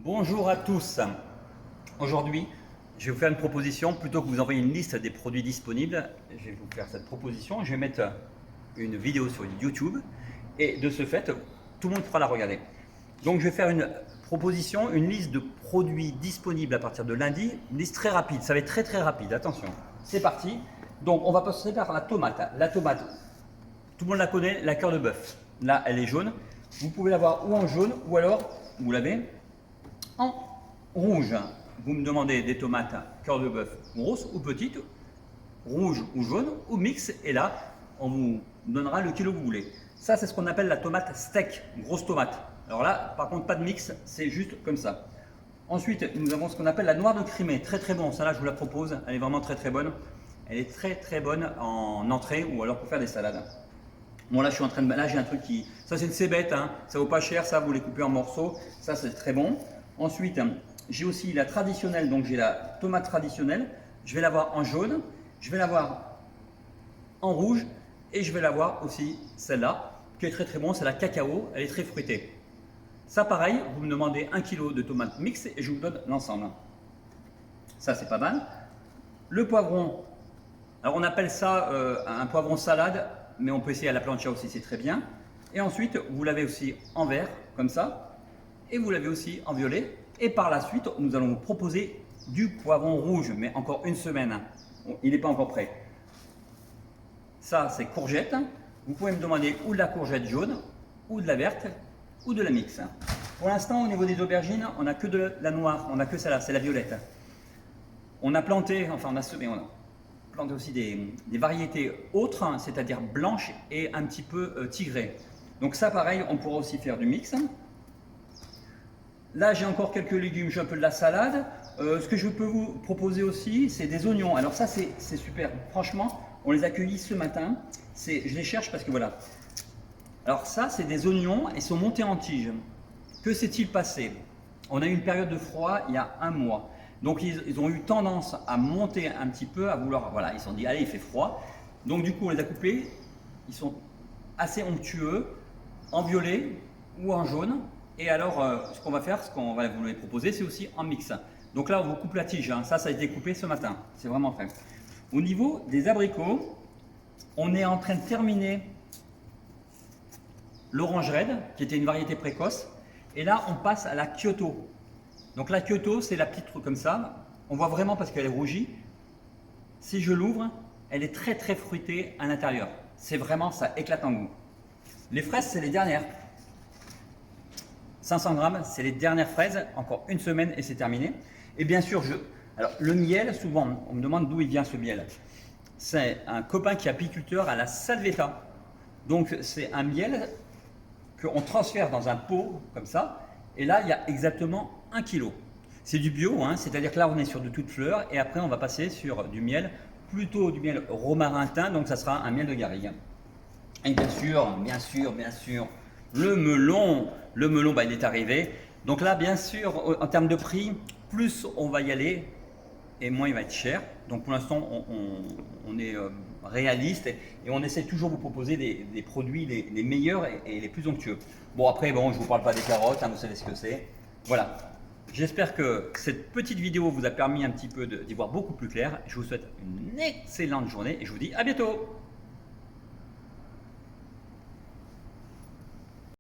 Bonjour à tous. Aujourd'hui, je vais vous faire une proposition. Plutôt que vous envoyer une liste des produits disponibles, je vais vous faire cette proposition. Je vais mettre une vidéo sur YouTube et de ce fait, tout le monde pourra la regarder. Donc, je vais faire une proposition, une liste de produits disponibles à partir de lundi. Une liste très rapide. Ça va être très très rapide. Attention. C'est parti. Donc, on va passer par la tomate. La tomate, tout le monde la connaît, la cœur de bœuf. Là, elle est jaune. Vous pouvez l'avoir ou en jaune ou alors vous l'avez en rouge. Vous me demandez des tomates cœur de bœuf grosses ou petites, rouge ou jaune ou mix, et là on vous donnera le kilo que vous voulez. Ça, c'est ce qu'on appelle la tomate steak, grosse tomate. Alors là, par contre, pas de mix, c'est juste comme ça. Ensuite, nous avons ce qu'on appelle la noire de Crimée, très très bon. Ça là, je vous la propose, elle est vraiment très très bonne. Elle est très très bonne en entrée ou alors pour faire des salades. Bon, là, je suis en train de. Là, j'ai un truc qui. Ça, c'est une cébette, hein. Ça vaut pas cher, ça, vous les coupez en morceaux. Ça, c'est très bon. Ensuite, j'ai aussi la traditionnelle, donc j'ai la tomate traditionnelle. Je vais l'avoir en jaune, je vais l'avoir en rouge et je vais l'avoir aussi celle-là, qui est très très bon, c'est la cacao, elle est très fruitée. Ça, pareil, vous me demandez 1 kg de tomates mixtes et je vous donne l'ensemble. Ça, c'est pas mal. Le poivron, alors on appelle ça un poivron salade, mais on peut essayer à la plancha aussi, c'est très bien. Et ensuite, vous l'avez aussi en vert, comme ça. Et vous l'avez aussi en violet. Et par la suite, nous allons vous proposer du poivron rouge, mais encore une semaine. Bon, il n'est pas encore prêt. Ça, c'est courgette. Vous pouvez me demander ou de la courgette jaune, ou de la verte, ou de la mix. Pour l'instant, au niveau des aubergines, on n'a que de la noire, on n'a que celle-là, c'est la violette. On a planté, enfin on a semé, on a planté aussi des variétés autres, c'est-à-dire blanches et un petit peu tigrées. Donc ça, pareil, on pourra aussi faire du mix. Là, j'ai encore quelques légumes, j'ai un peu de la salade. Ce que je peux vous proposer aussi, c'est des oignons. Alors ça, c'est super. Franchement, on les a cueillis ce matin. Je les cherche parce que voilà. Alors ça, c'est des oignons et ils sont montés en tige. Que s'est-il passé? On a eu une période de froid il y a un mois. Donc ils ont eu tendance à monter un petit peu, à vouloir... Voilà, ils se sont dit, allez, il fait froid. Donc du coup, on les a coupés. Ils sont assez onctueux, en violet ou en jaune. Et alors, ce qu'on va faire, ce qu'on va vous les proposer, c'est aussi en mix. Donc là, on vous coupe la tige. Hein. Ça a été coupé ce matin. C'est vraiment fait. Au niveau des abricots, on est en train de terminer l'orange red, qui était une variété précoce. Et là, on passe à la Kyoto. Donc la Kyoto, c'est la petite truc comme ça. On voit vraiment parce qu'elle est rougie. Si je l'ouvre, elle est très très fruitée à l'intérieur. C'est vraiment, ça éclate en goût. Les fraises, c'est les dernières. 500 grammes, c'est les dernières fraises, encore une semaine et c'est terminé. Et bien sûr, alors le miel, souvent, on me demande d'où il vient ce miel. C'est un copain qui est apiculteur à la Salvetta. Donc c'est un miel qu'on transfère dans un pot comme ça. Et là, il y a exactement 1 kg. C'est du bio, hein, c'est-à-dire que là, on est sur de toutes fleurs. Et après, on va passer sur du miel, plutôt du miel romarintin. Donc ça sera un miel de garrigue. Et bien sûr, le melon, bah, il est arrivé. Donc là, bien sûr, en termes de prix, plus on va y aller et moins il va être cher. Donc pour l'instant, on est réaliste et on essaie toujours de vous proposer des produits les meilleurs et les plus onctueux. Bon, après, bon, je ne vous parle pas des carottes, hein, vous savez ce que c'est. Voilà. J'espère que cette petite vidéo vous a permis un petit peu d'y voir beaucoup plus clair. Je vous souhaite une excellente journée et je vous dis à bientôt.